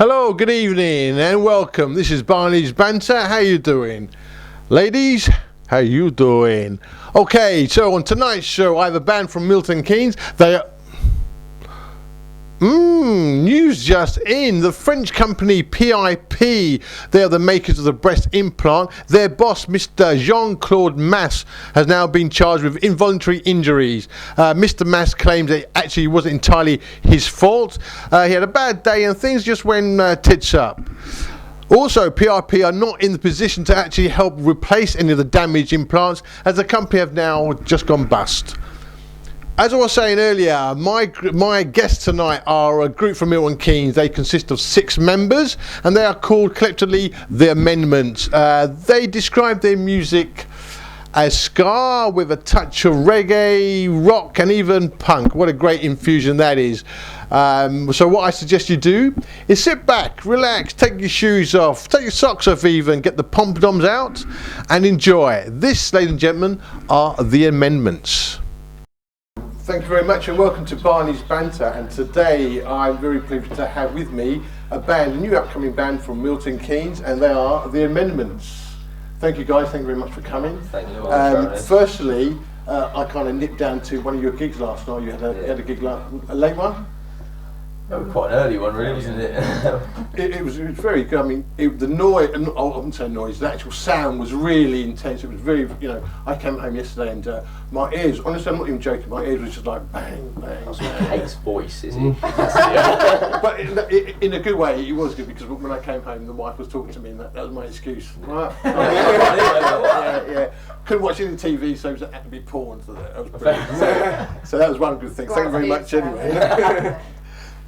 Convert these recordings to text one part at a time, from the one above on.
Hello, good evening and welcome. This is Barney's Banter. How you doing? Ladies, how you doing? Okay, so on tonight's show I have a band from Milton Keynes. They are... news just in. The French company PIP, they are the makers of the breast implant. Their boss, Mr. Jean-Claude Masse, has now been charged with involuntary injuries. Mr. Masse claims it actually wasn't entirely his fault. He had a bad day and things just went tits up. Also, PIP are not in the position to actually help replace any of the damaged implants, as the company have now just gone bust. As I was saying earlier, my guests tonight are a group from Milton Keynes. They consist of 6 members and they are called collectively The Amendments. They describe their music as ska with a touch of reggae, rock and even punk. What a great infusion that is. So what I suggest you do is sit back, relax, take your shoes off, take your socks off even, get the pom-poms out and enjoy. This, ladies and gentlemen, are The Amendments. Thank you very much and welcome to Barney's Banter, and today I'm very pleased to have with me a new upcoming band from Milton Keynes, and they are The Amendments. Thank you guys, thank you very much for coming. Thank you. Firstly, I kind of nipped down to one of your gigs last night. You had a gig, a late one? Quite an early one, really, wasn't it? It was very good. I mean, the noise, I wouldn't say noise, the actual sound was really intense. It was very, I came home yesterday and my ears, honestly, I'm not even joking, my ears was just like bang, bang, bang. Kate's voice, is he? But in a good way, it was good, because when I came home, the wife was talking to me and that was my excuse. Yeah. Couldn't watch any TV, so it had to be porn. So that was brilliant. So that was one good thing. Thank you very much anyway.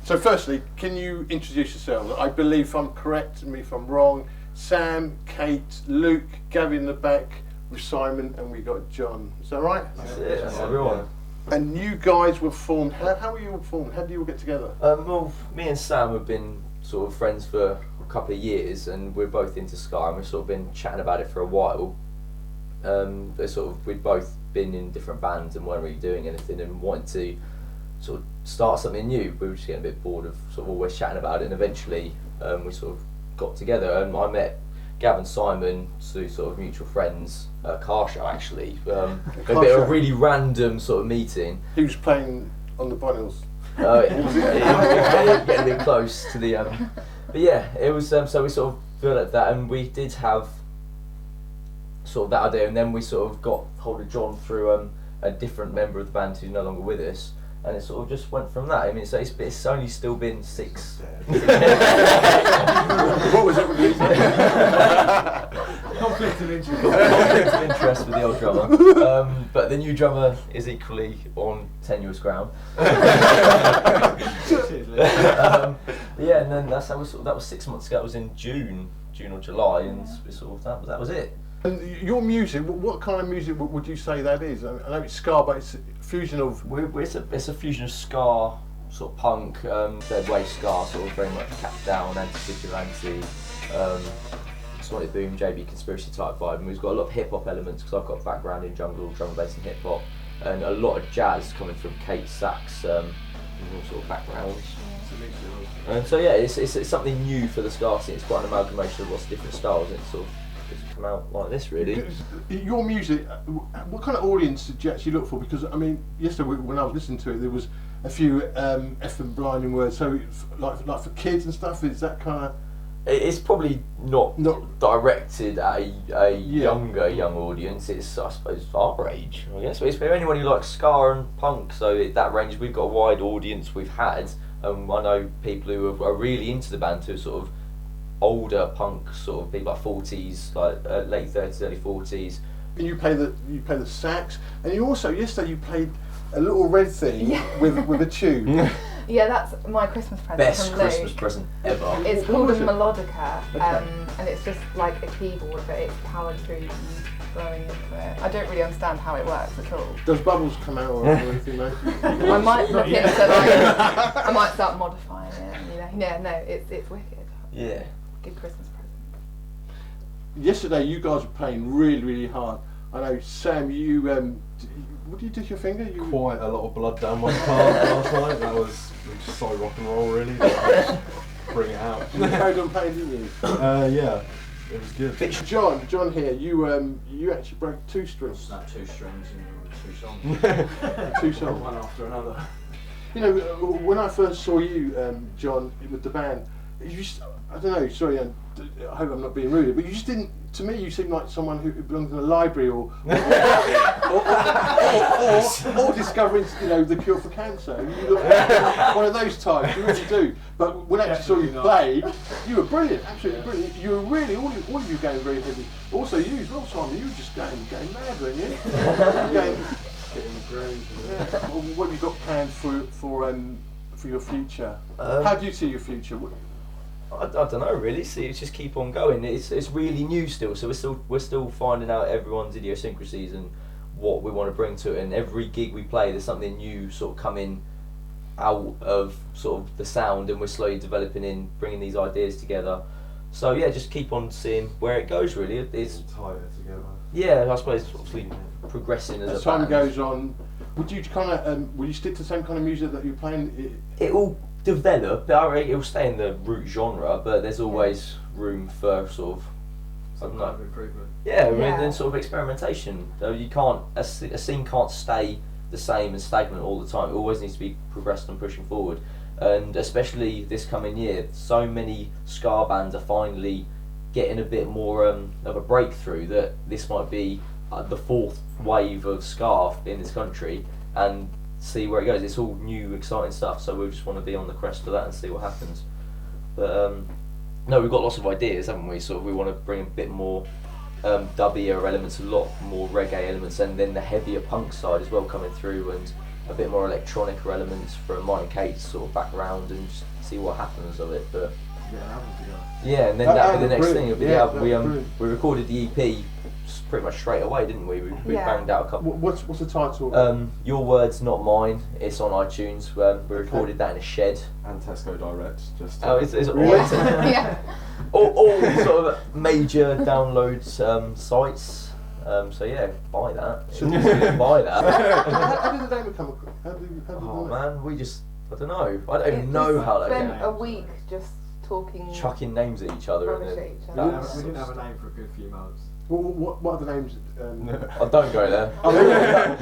So firstly, can you introduce yourselves? I believe, if I'm correct, and me if I'm wrong, Sam, Kate, Luke, Gavin in the back with Simon, and we got John. Is that right? That's it, that's everyone. And you guys were formed, how were you all formed? How did you all get together? Well, me and Sam have been sort of friends for a couple of years, and we're both into ska, and we've sort of been chatting about it for a while. We'd both been in different bands and weren't really doing anything and wanted to sort of start something new. We were just getting a bit bored of sort of always chatting about it, and eventually we sort of got together. I met Gavin Simon through sort of mutual friends, a car show actually. A really random sort of meeting. He was playing on the vinyls. Getting a bit close to the. But yeah, it was. So we sort of developed that, and we did have sort of that idea, and then we sort of got hold of John through a different member of the band who's no longer with us. And it sort of just went from that. I mean, so it's only still been 6. What was it with you? Conflict of interest. Conflict of interest with the old drummer. But the new drummer is equally on tenuous ground. Yeah, and then that was 6 months ago. It was in June or July, and we sort of that was it. And your music, what kind of music would you say that is? I know it's ska, but it's a fusion of... It's a fusion of ska, sort of punk, third wave ska, sort of very much capped down, anti-vigilante, sonic boom, JB conspiracy type vibe. And we've got a lot of hip hop elements, because I've got a background in jungle, drum and bass and hip hop, and a lot of jazz coming from Kate's sax, and all sort of backgrounds. And so yeah, it's something new for the ska scene. It's quite an amalgamation of lots of different styles, and it's sort of come out like this, really. Your music, what kind of audience did you actually look for? Because I mean, yesterday when I was listening to it, there was a few effing blinding words. So like for kids and stuff, is that kind of? It's probably not directed at a young audience. It's, I suppose, our age, I guess. But it's for anyone who likes ska and punk. So that range, we've got a wide audience we've had. I know people who are really into the band who are sort of older punk, sort of people like 40s, like late 30s, early 40s. And you play the sax, and you also yesterday you played a little red thing with a tune. Yeah, that's my Christmas present. Best from Christmas Luke. present ever. It's called a melodica, Okay. and it's just like a keyboard, but it's powered through you blowing into it. I don't really understand how it works at all. Does bubbles come out or anything, mate? I might look into I might start modifying it. Yeah, no, it's wicked. Yeah. Good Christmas present. Yesterday you guys were playing really, really hard. I know, Sam, you what did you do to your finger? Quite a lot of blood down my palm last night. That was just so rock and roll, really. bring it out. You carried on playing, didn't you? Yeah, it was good. John here, you actually broke 2 strings. Not 2 strings and 2 songs. 2 songs. One after another. You know, when I first saw you, John, with the band, I don't know, sorry, I hope I'm not being rude, but you just didn't, to me you seemed like someone who belonged in a library or discovering, you know, the cure for cancer. You look like one of those types, you really do. But when I actually saw you play, you were brilliant, absolutely brilliant. You were really, all of you going very heavy. Also you as well, Simon, you were just going mad, weren't you? Getting the groove. Yeah. Well, what have you got planned for your future? How do you see your future? I don't know really. See, it's just keep on going. It's really new still, so we're still finding out everyone's idiosyncrasies and what we want to bring to it. And every gig we play, there's something new sort of coming out of sort of the sound, and we're slowly developing in bringing these ideas together. So yeah, just keep on seeing where it goes. Really, it's Tie it together. yeah. I suppose obviously progressing as As a time band. goes on, would you kind of will you stick to the same kind of music that you're playing? It will develop. It will stay in the root genre, but there's always room for sort of Some kind of improvement. yeah, Yeah. and then sort of experimentation. So you can't a scene can't stay the same and stagnant all the time. It always needs to be progressed and pushing forward. And especially this coming year, so many ska bands are finally getting a bit more of a breakthrough that this might be the 4th wave of ska in this country, and see where it goes. It's all new, exciting stuff, so we just want to be on the crest of that and see what happens. But no, we've got lots of ideas, haven't we? Sort of, we want to bring a bit more dubbier elements, a lot more reggae elements, and then the heavier punk side as well coming through, and a bit more electronic elements from mine and Kate's sort of background, and just see what happens of it. But Yeah, an album together. yeah, and then that'll be the next thing. It'll be the album. brilliant. We recorded the EP pretty much straight away, didn't we? We Yeah. banged out a couple. What's the title? Your Words Not Mine. It's on iTunes. We recorded that in a shed. And Tesco Direct, just. Oh, it's Really? Yeah. all sort of major download sites. So yeah, buy that. Buy that. How did the name come across? How did Oh you man, we just I don't know. I don't even know how that spent came. a week just talking Chucking names at each other and rubbish then at each We other. didn't have a name for a good few months. What are the names? I don't go there.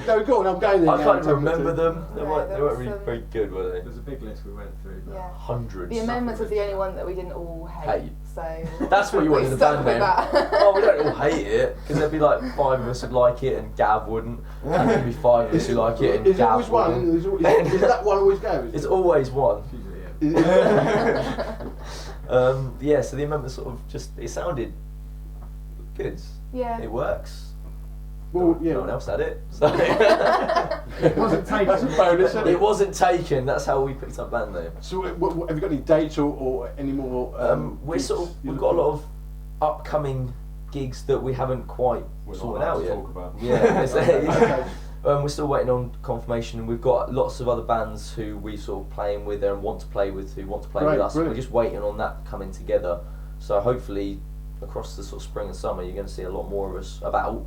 No, go on, I'm going there. I now, can't tell even me remember to. them. They No, weren't there was really some- very good, were they? There's a big list we went through. But Yeah. Hundreds. The Amendments was the only one that we didn't all hate. Hate. So That's what you want we in the stuck band with name. that. Oh, we don't all hate it, because there'd be like 5 of us would like it and Gav wouldn't, and there'd be 5 of us who like it and Is it Gav always one? wouldn't. Is that one always goes? It's always one. usually, Yeah, so the amendment sort of it sounded good. Yeah. It works. Well, yeah. No one else had it. So It wasn't taken. That's a bonus, isn't it wasn't taken. That's how we picked up band name. So, have you got any dates or any more? We're gigs sort of you're we've got a lot looking of upcoming gigs that we haven't quite We're not sorted allowed out to yet. talk about. Yeah, it's- Okay. we're still waiting on confirmation, and we've got lots of other bands who we sort of playing with and want to play with, who want to play Great, with us. brilliant. We're just waiting on that coming together. So hopefully, across the sort of spring and summer, you're going to see a lot more of us about.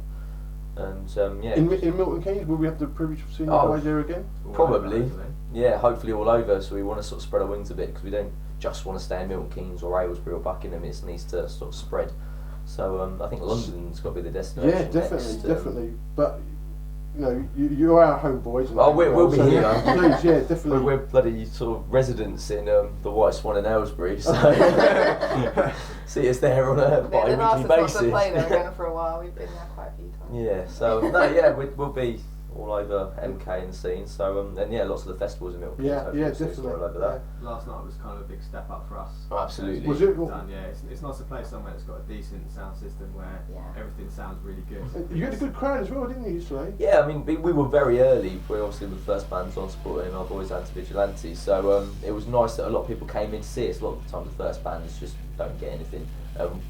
And yeah, In Milton Keynes, will we have the privilege of seeing you Oh. guys there again? probably. Yeah, hopefully all over. So we want to sort of spread our wings a bit, because we don't just want to stay in Milton Keynes or Aylesbury or Buckingham. It needs to sort of spread. So I think London's got to be the destination. Yeah, definitely, next, definitely. But you know, you're our homeboys. and Oh, we'll be so here. Please, yeah, definitely. We're bloody sort of residents in the White Swan in Aylesbury, so see us there on a Yeah, they've asked bi-weekly us not to play there basis. again for a while. We've been there quite a few times. Yeah, so no, yeah, we'll be all over MK and the scene. So and yeah, lots of the festivals in Milton Keynes. Yeah, hopefully yeah, we'll see us definitely. all over that. Last night was kind of a big step up for us. Oh, absolutely. Was it? Done, yeah, it's nice to play somewhere that's got a decent sound system where Yeah. everything sounds really good. You had a good crowd as well, didn't you, yesterday? Yeah, I mean, we were very early. We obviously were the first bands on supporting our boys Anti-Vigilante, so it was nice that a lot of people came in to see us. A lot of the time the first bands just don't get anything.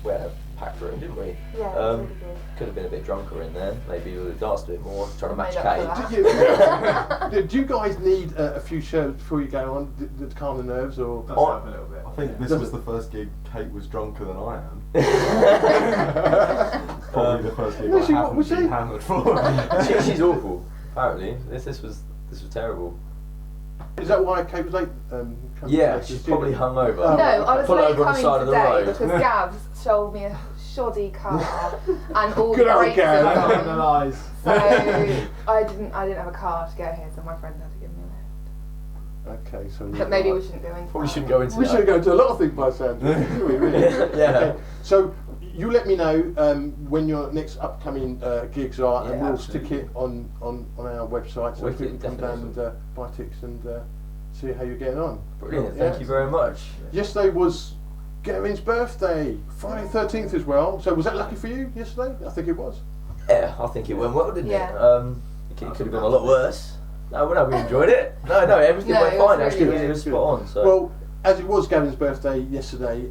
We had a packed room, didn't we? Yeah, it was really good. Could have been a bit drunker in there. Maybe we would have danced a bit more, trying to match Made up for Kate. that. Do you guys need a few shows before you go on to calm the nerves, or? Does help a little bit. I think this Does was it- the first gig Kate was drunker than I am. Probably the first gig No, I she- haven't was she? been hammered for. She's awful. Apparently, this was terrible. Is that why Kate was late? Yeah, she's probably hungover. No, I was Pull late over on the coming side of the today road. because Gav sold me a shoddy car and all Good the old brakes Gav. are Telling the gone. lies. So I didn't have a car to get here, so my friend had to give me a lift. Okay, so. But maybe we shouldn't go into Probably that. shouldn't go into We that. should go to a lot of things by the sound of it, shouldn't we, really? Yeah. Okay, so you let me know when your next upcoming gigs are, and Yeah, we'll absolutely. stick it on our website so Wicked, people can come down definitely. and buy tickets and see how you're getting on. Brilliant, Yeah. thank you very much. Yesterday was Gavin's birthday, Friday 13th as well. So was that lucky for you yesterday? I think it was. Yeah, I think it went well, didn't Yeah. it? It could have gone a lot worse. No, we enjoyed it. No, everything No, went it was fine really actually. good. It was spot on. So. Well, as it was Gavin's birthday yesterday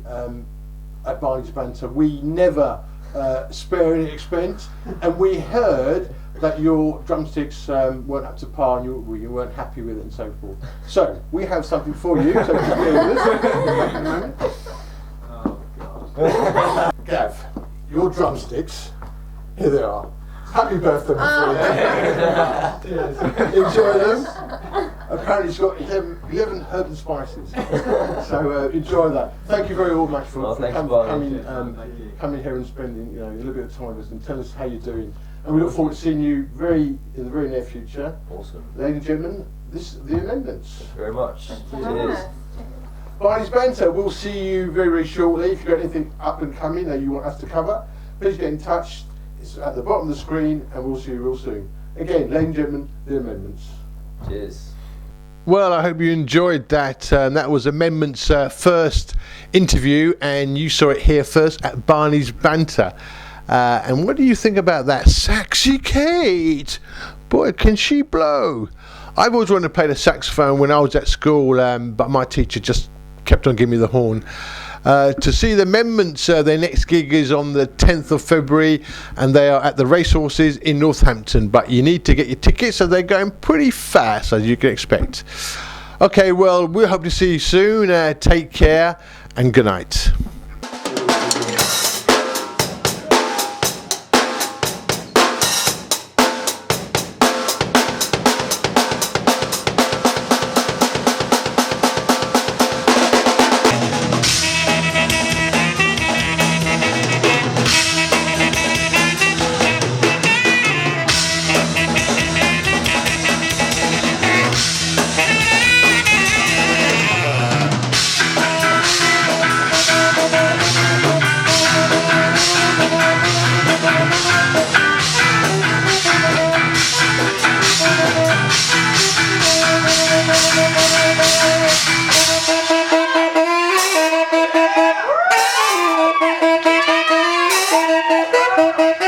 at Barney's Banter, we never spare any expense, and we heard that your drumsticks weren't up to par and you weren't happy with it and so forth. So we have something for you. So just bear with us. Oh god. Gav, your drumsticks, here they are. Happy birthday, my friend. Enjoy them. Apparently it's got 11 herbs and spices. So enjoy that. Thank you very much for Thanks, Barney. coming here and spending a little bit of time with us and tell us how you're doing. And we look forward to seeing you in the very near future. Awesome. Ladies and gentlemen, this is the amendments. Thank you very much. Yeah. Cheers. Barney's Banter, we'll see you very, very shortly. If you've got anything up and coming that you want us to cover, please get in touch. It's at the bottom of the screen, and we'll see you real soon. Again, ladies and gentlemen, the amendments. Cheers. Well, I hope you enjoyed that. That was Amendment's first interview, and you saw it here first at Barney's Banter. And what do you think about that? Saxy Kate! Boy, can she blow! I've always wanted to play the saxophone when I was at school, but my teacher just kept on giving me the horn. To see the Amendments, their next gig is on the 10th of February, and they are at the Racehorses in Northampton. But you need to get your tickets, so they're going pretty fast, as you can expect. Okay, well, we hope to see you soon. Take care, and good night. Thank you.